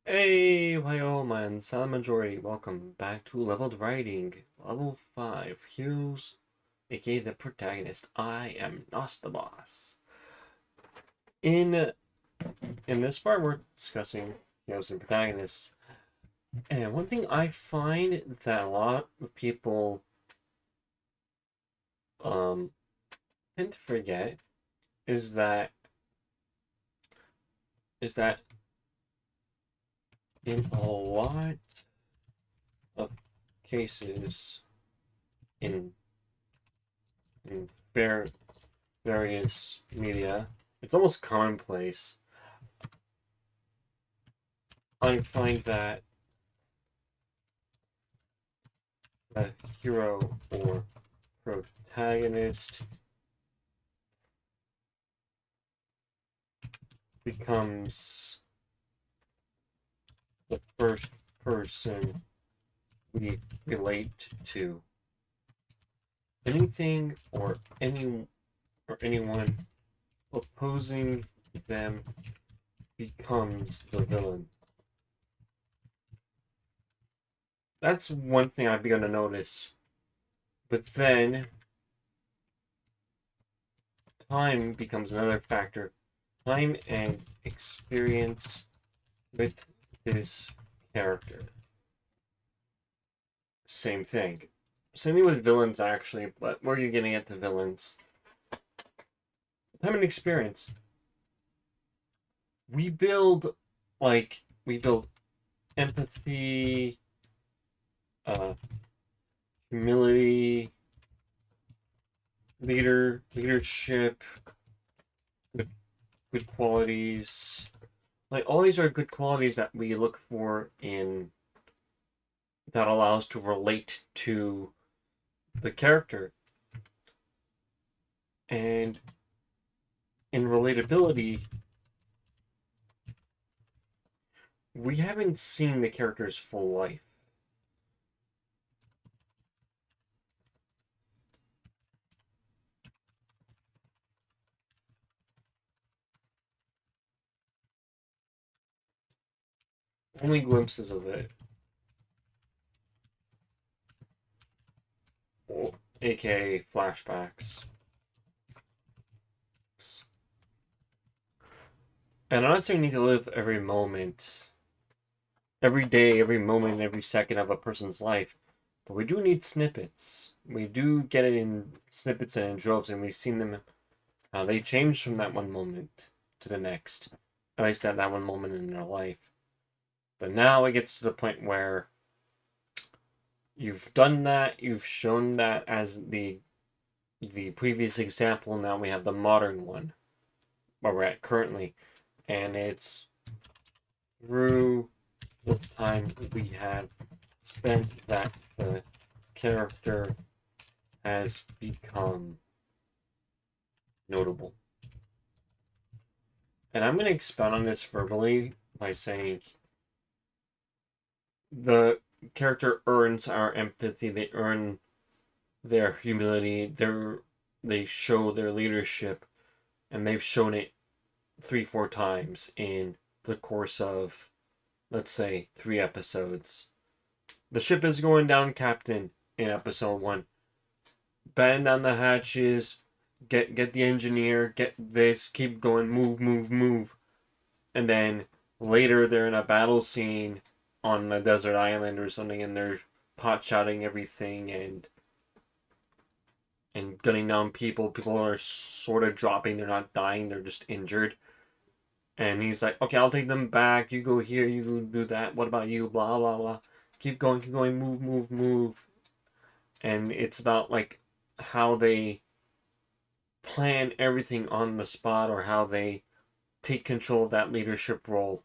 Hey, Ohio, man, silent majority. Welcome back to Leveled Writing, level 5. Heroes, aka the protagonist. I am not the boss. In in this part, we're discussing heroes and protagonists. And one thing I find that a lot of people um tend to forget is that in a lot of cases in in various media, it's almost commonplace. I find that the hero or protagonist becomes the first person we relate to. Anything or anyone opposing them becomes the villain. That's one thing I've begun to notice. But then time becomes another factor. Time and experience with this character. Same thing. Same thing with villains, actually, but where are you getting at the villains? Time and experience. We build, we build empathy, uh, humility, leadership, good, good qualities. Like, all these are good qualities that we look for in that allow us to relate to the character. And in relatability, we haven't seen the character's full life. Only glimpses of it, aka flashbacks. And I'm not saying you need to live every moment, every day, every moment, every second of a person's life, but we do need snippets. We do get it in snippets and in droves, and we've seen them how they change from that one moment to the next, at least at that one moment in their life. But now it gets to the point where you've done that, you've shown that as the previous example, now we have the modern one where we're at currently, and it's through the time we have spent that the character has become notable. And I'm going to expound on this verbally by saying the character earns our empathy, they earn their humility, they show their leadership, and they've shown it 3-4 times in the course of, let's say, 3 episodes. The ship is going down, Captain, in episode 1. Batten down the hatches, get the engineer, get this, keep going, move. And then later they're in a battle scene on a desert island or something, and they're pot shouting everything and gunning down people. People are sort of dropping, they're not dying, they're just injured. And he's like, okay, I'll take them back. You go here, you go do that. What about you? Blah, blah, blah. Keep going, move. And it's about, like, how they plan everything on the spot, or how they take control of that leadership role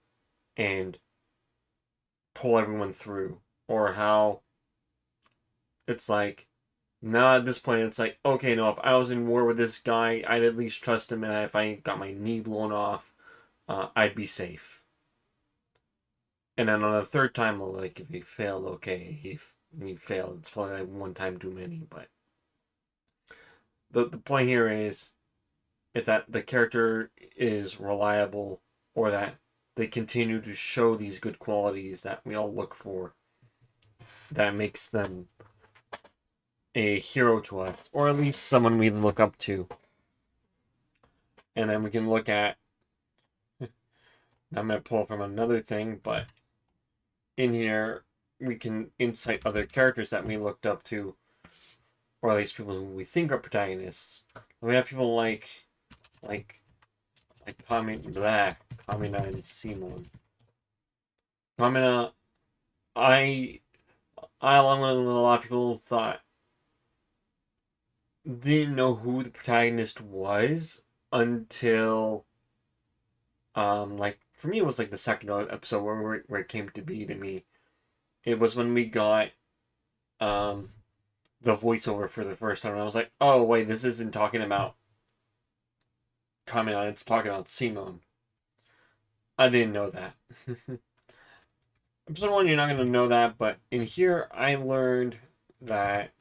and pull everyone through. Or how it's like, now at this point, it's like, okay, no, if I was in war with this guy, I'd at least trust him, and if I got my knee blown off, I'd be safe. And then on the third time, well, like, if he failed, okay, he failed. It's probably like one time too many. But the point here is that the character is reliable, or that they continue to show these good qualities that we all look for, that makes them a hero to us, or at least someone we look up to. And then we can look at, I'm going to pull from another thing, but in here we can insight other characters that we looked up to, or at least people who we think are protagonists. We have people like Kamina and Simon. Kamina, I along with a lot of people thought, didn't know who the protagonist was until like for me it was like the second episode where it came to be to me. It was when we got the voiceover for the first time, and I was like, oh wait, this isn't talking about Kamina, it's talking about Simon. I didn't know that. Episode 1, you're not going to know that, but in here, I learned that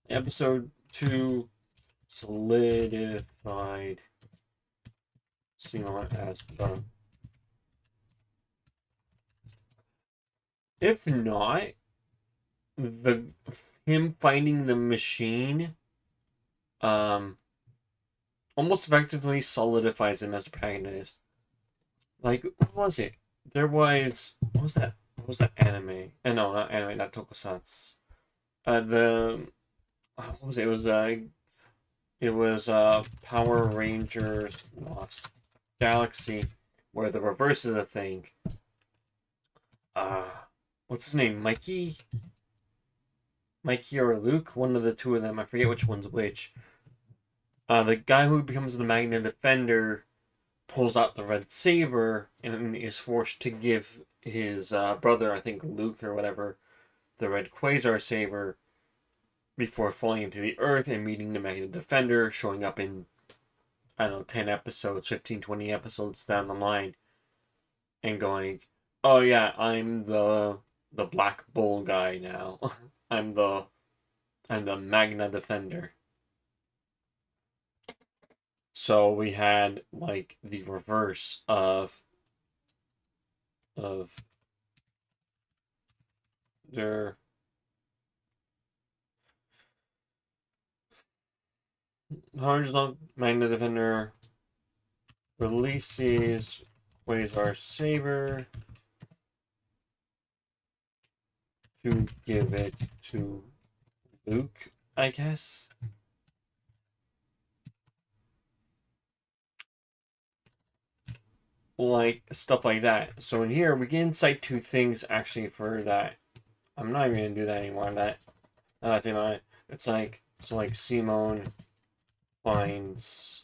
episode 2 solidified Simon as the. If not, him finding the machine almost effectively solidifies him as the protagonist. Like, what was it? There was, what was that? What was that anime? No, not anime. That tokusatsu. What was it? It was Power Rangers Lost Galaxy, where the reverse is a thing. What's his name? Mikey or Luke? One of the two of them. I forget which one's which. The guy who becomes the Magna Defender pulls out the red saber and is forced to give his brother, I think Luke or whatever, the red quasar saber before falling into the earth and meeting the Magna Defender, showing up in, I don't know, 10 episodes, 15, 20 episodes down the line, and going, oh yeah, I'm the Black Bull guy now. I'm the Magna Defender. So we had like the reverse of their Horizontal Magna Defender releases Quasar Saber to give it to Luke, I guess. Like stuff like that. So in here we can cite two things actually for that. I'm not even gonna do that anymore. That I think about it. It's like Simone finds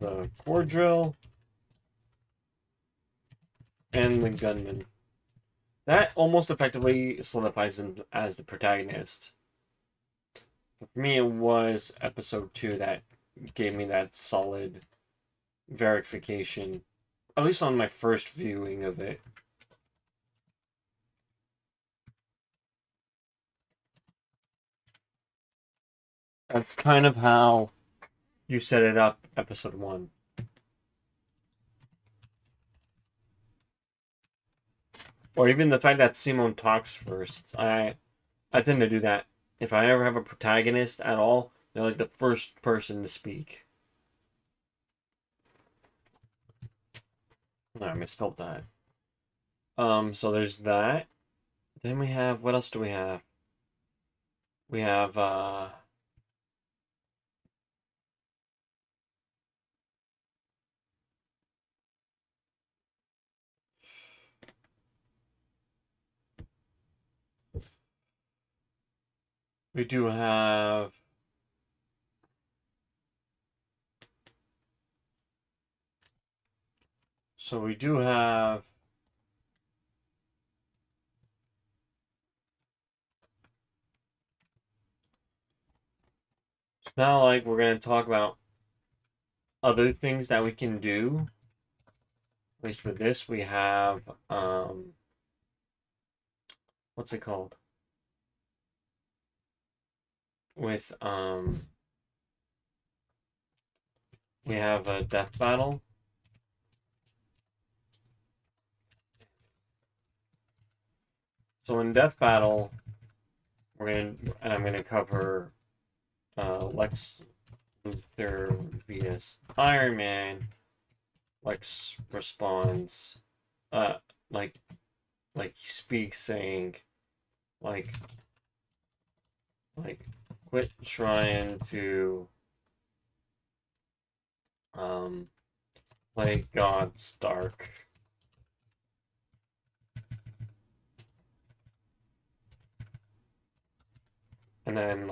the core drill and the gunman. That almost effectively solidifies him as the protagonist. But for me, it was episode 2 that gave me that solid verification, at least on my first viewing of it. That's kind of how you set it up, episode 1. Or even the fact that Simone talks first. I tend to do that. If I ever have a protagonist at all, they're like the first person to speak. No, I misspelled that. So there's that. Then we have, what else do we have? We have, we do have, so we do have, it's now like we're going to talk about other things that we can do. At least for this, we have, what's it called? With, we have a death battle. So in death battle, I'm gonna cover Lex Luthor vs Iron Man. Lex responds, uh, like he speaks, saying, like quit trying to play God Stark. And then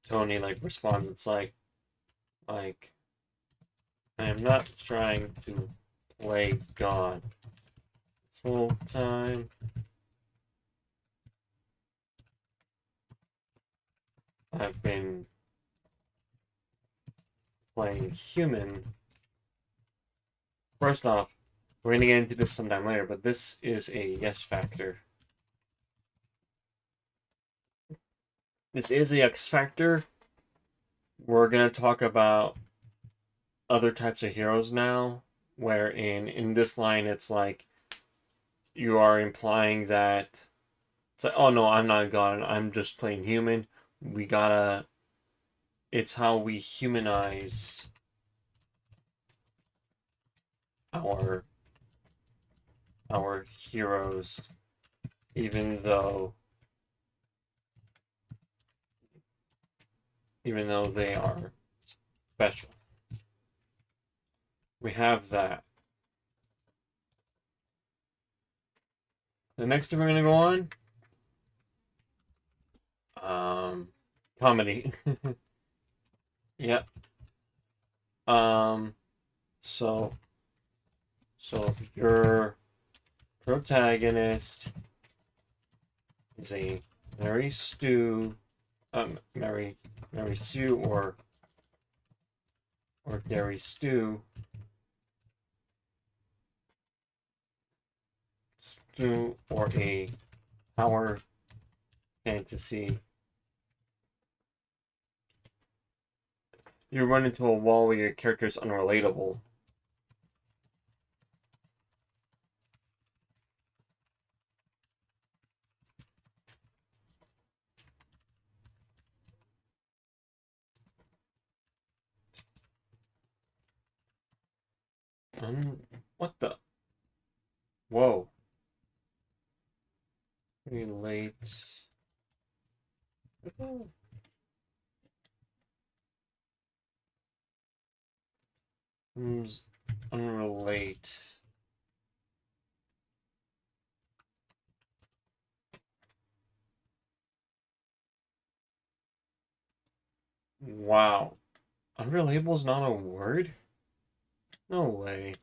Tony responds, it's like I am not trying to play God this whole time. I've been playing human. First off, we're going to get into this sometime later, but this is a yes factor. This is a X factor. We're going to talk about other types of heroes now, where in this line it's like you are implying that it's like, oh no, I'm not God, I'm just playing human. It's how we humanize our heroes, even though they are special. We have that. The next thing we're gonna go on, comedy. Yep. So if your protagonist is a Mary Sue, or Gary Stu, or a power fantasy, you run into a wall where your character is unrelatable. What the? Whoa. Relate. Unrelate. Wow. Unrelatable is not a word? No way.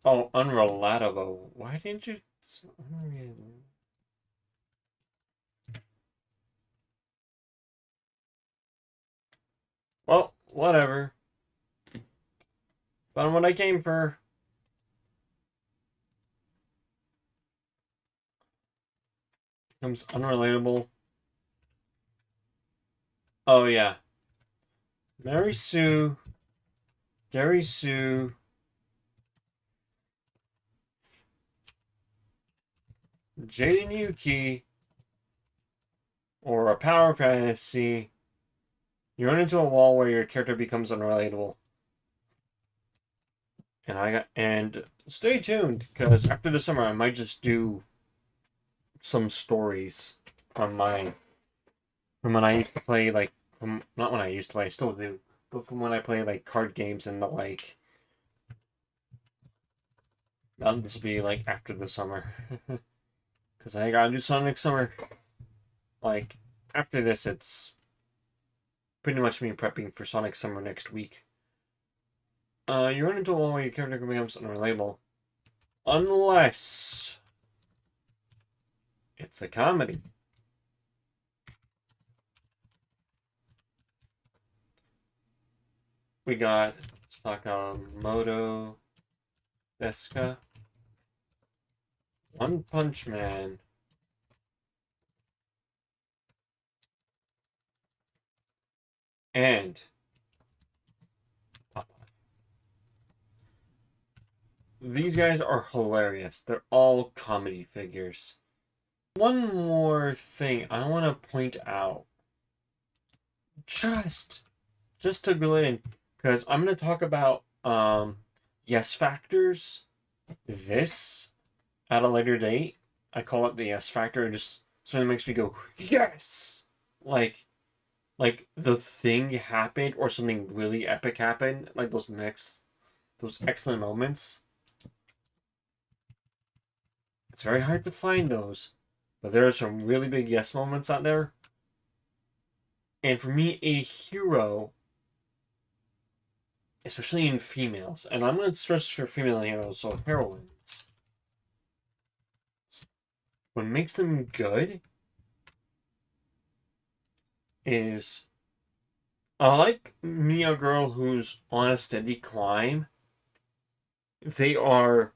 Oh, unrelatable. Why didn't you? Well, whatever. Found what I came for. Becomes unrelatable. Oh, yeah. Mary Sue, Gary Sue, Jaden Yuki, or a power fantasy. You run into a wall where your character becomes unrelatable. And stay tuned, because after the summer I might just do some stories from when I used to play not when I used to play, I still do, but from when I play card games and the like. This will be after the summer. Because I gotta do Sonic Summer. After this, it's pretty much me prepping for Sonic Summer next week. You run into a wall where your character becomes unrelatable. Unless it's a comedy. We got Sakamoto Desu, One Punch Man, And these guys are hilarious. They're all comedy figures. One more thing I want to point out, just to go in, because I'm going to talk about yes factors. This at a later date. I call it the yes factor. It just something makes me go yes, like the thing happened or something really epic happened. Like those excellent moments. It's very hard to find those, but there are some really big yes moments out there. And for me, a hero, especially in females, and I'm going to stress for female heroes, so heroines, what makes them good is I like me a girl who's on a steady climb. They are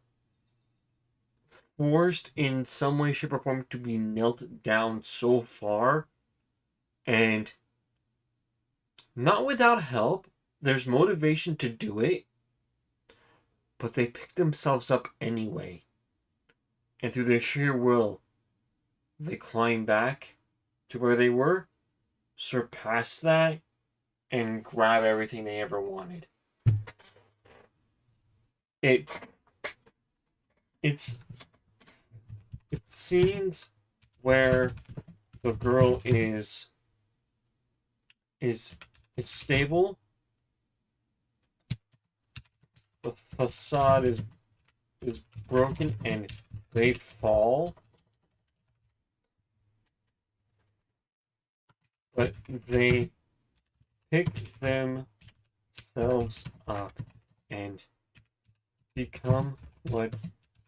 forced in some way, shape, or form to be knelt down so far, and not without help. There's motivation to do it, but they pick themselves up anyway. And through their sheer will, they climb back to where they were, surpass that, and grab everything they ever wanted. It's scenes where the girl is stable. The facade is broken and they fall. But they pick themselves up and become what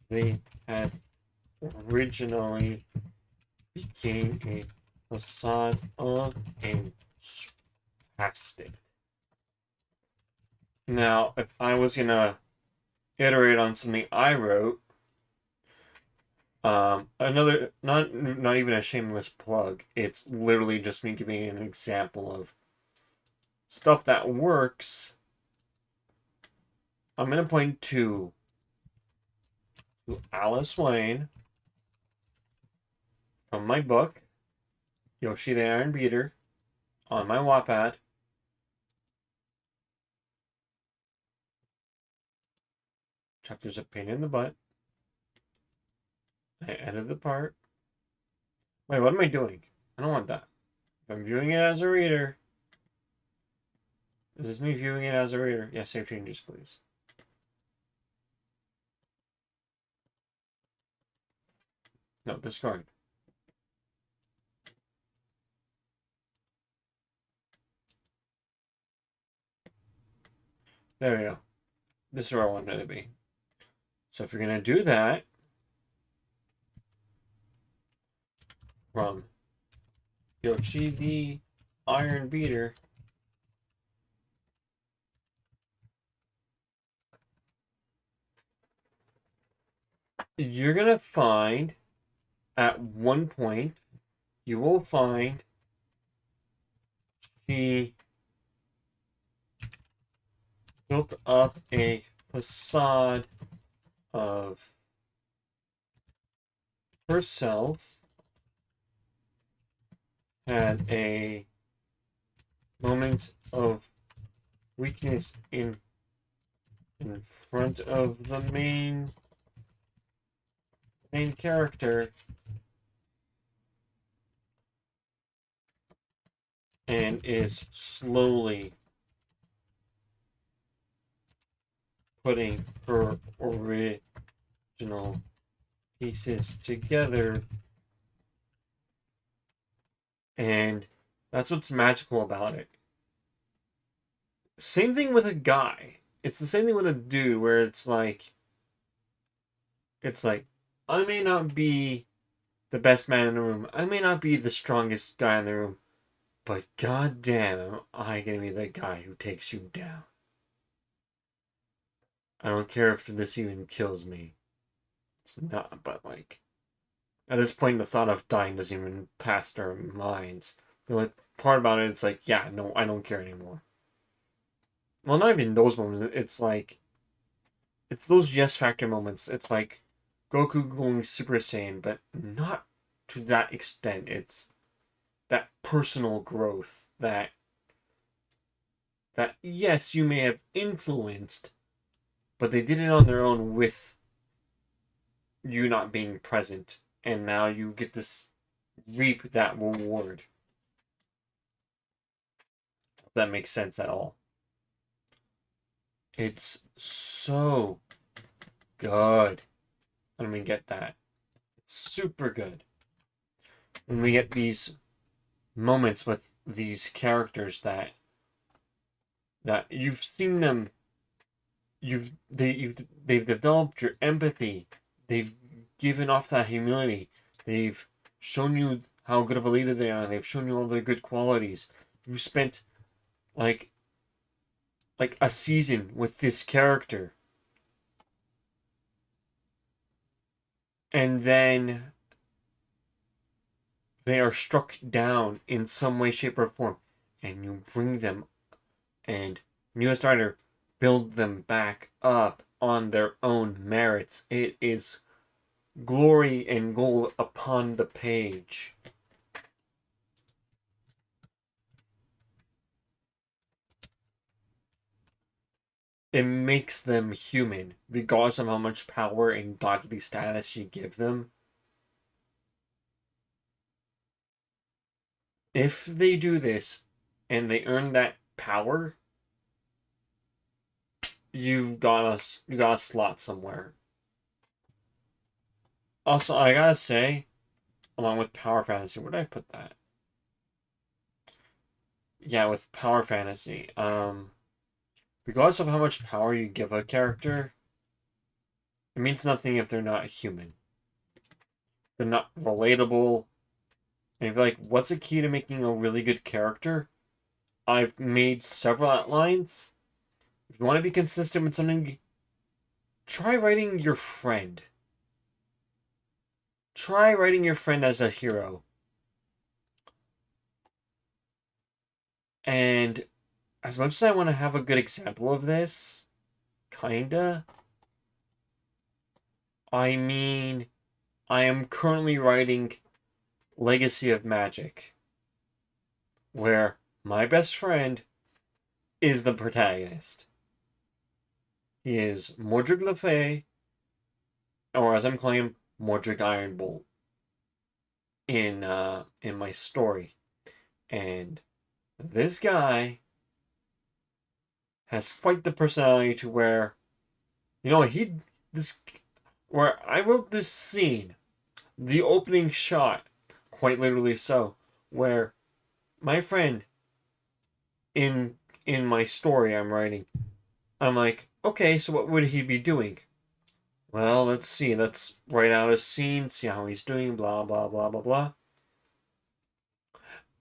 they had originally became a facade of and surpassed it. Now, if I was gonna iterate on something I wrote, another not even a shameless plug. It's literally just me giving an example of stuff that works. I'm gonna point to Alice Wayne from my book, Yoshi the Iron Beater, on my Wattpad. Chapters a pain in the butt. I edited the part. Wait, what am I doing? I don't want that. If I'm viewing it as a reader, is this me viewing it as a reader? Yeah, save changes, please. No, discard. There we go. This is where I wanted it to be. So if you're going to do that, from Yoshi the Iron Beater, you're going to find, at one point, you will find she built up a facade of herself, had a moment of weakness in front of the main character, and is slowly putting her original pieces together. And that's what's magical about it. Same thing with a guy. It's the same thing with a dude where it's like I may not be the best man in the room. I may not be the strongest guy in the room. But goddamn, am I gonna be the guy who takes you down. I don't care if this even kills me. It's not, but like, at this point, the thought of dying doesn't even pass our minds. The only part about it, it's like, yeah, no, I don't care anymore. Well, not even those moments. It's like, it's those yes factor moments. It's like Goku going Super Saiyan, but not to that extent. It's that personal growth that yes, you may have influenced, but they did it on their own with you not being present, and now you get to reap that reward. If that makes sense at all. It's so good when we get that. It's super good. When we get these moments with these characters that you've seen them, they've developed your empathy. They've given off that humility. They've shown you how good of a leader they are. They've shown you all their good qualities. You spent like a season with this character, and then they are struck down in some way, shape, or form, and you bring them and you as writer build them back up on their own merits. It is glory and gold upon the page. It makes them human, regardless of how much power and godly status you give them. If they do this and they earn that power, you got a slot somewhere. Also, I gotta say, along with power fantasy, where did I put that? Yeah, with power fantasy. Regardless of how much power you give a character, it means nothing if they're not human. They're not relatable. And if you're like, what's the key to making a really good character? I've made several outlines. If you want to be consistent with something, try writing your friend. Try writing your friend as a hero. And as much as I want to have a good example of this, kinda, I mean, I am currently writing Legacy of Magic, where my best friend is the protagonist. He is Mordred Le Fay, or as I'm calling him, Mordred Ironbolt in my story. And this guy has quite the personality to where, where I wrote this scene, the opening shot, quite literally so, where my friend in my story I'm writing, I'm like, okay, so what would he be doing? Well, let's see. Let's write out a scene, see how he's doing, blah, blah, blah, blah, blah.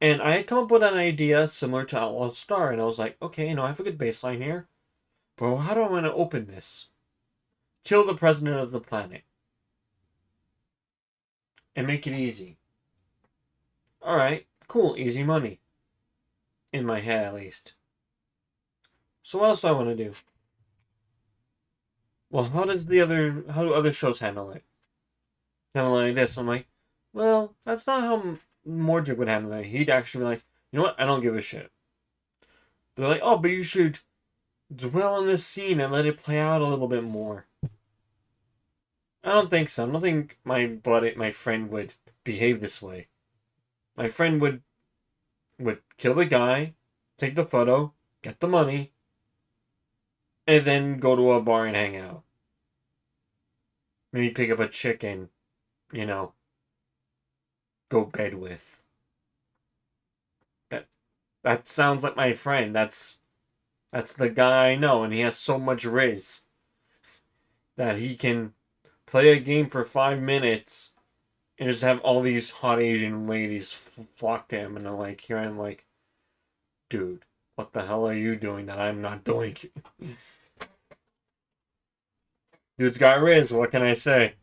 And I had come up with an idea similar to Outlaw Star, and I was like, okay, I have a good baseline here. But how do I want to open this? Kill the president of the planet. And make it easy. Alright, cool, easy money. In my head, at least. So what else do I want to do? Well, how do other shows handle it? Handle it like this. I'm like, well, that's not how Mordred would handle it. He'd actually be like, you know what? I don't give a shit. They're like, oh, but you should dwell on this scene and let it play out a little bit more. I don't think so. I don't think my friend would behave this way. My friend would kill the guy, take the photo, get the money, and then go to a bar and hang out. Maybe pick up a chick and, go bed with. That sounds like my friend. That's the guy I know, and he has so much riz that he can play a game for 5 minutes and just have all these hot Asian ladies flock to him, and I'm like, dude, what the hell are you doing that I'm not doing? Dude's got riz. What can I say?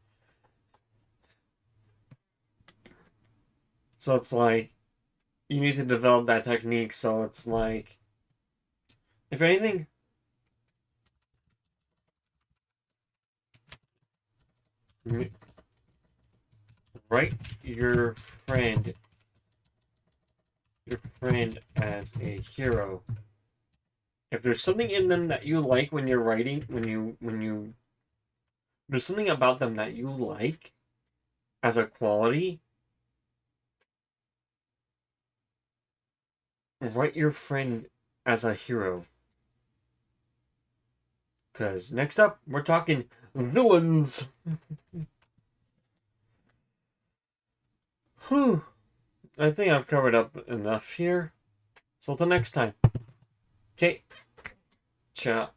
So it's like, you need to develop that technique. So it's like, if anything, write your friend as a hero. If there's something in them that you like when you're writing, there's something about them that you like as a quality, write your friend as a hero. Because next up, we're talking villains. Whew. I think I've covered up enough here. So till next time. Okay. Ciao.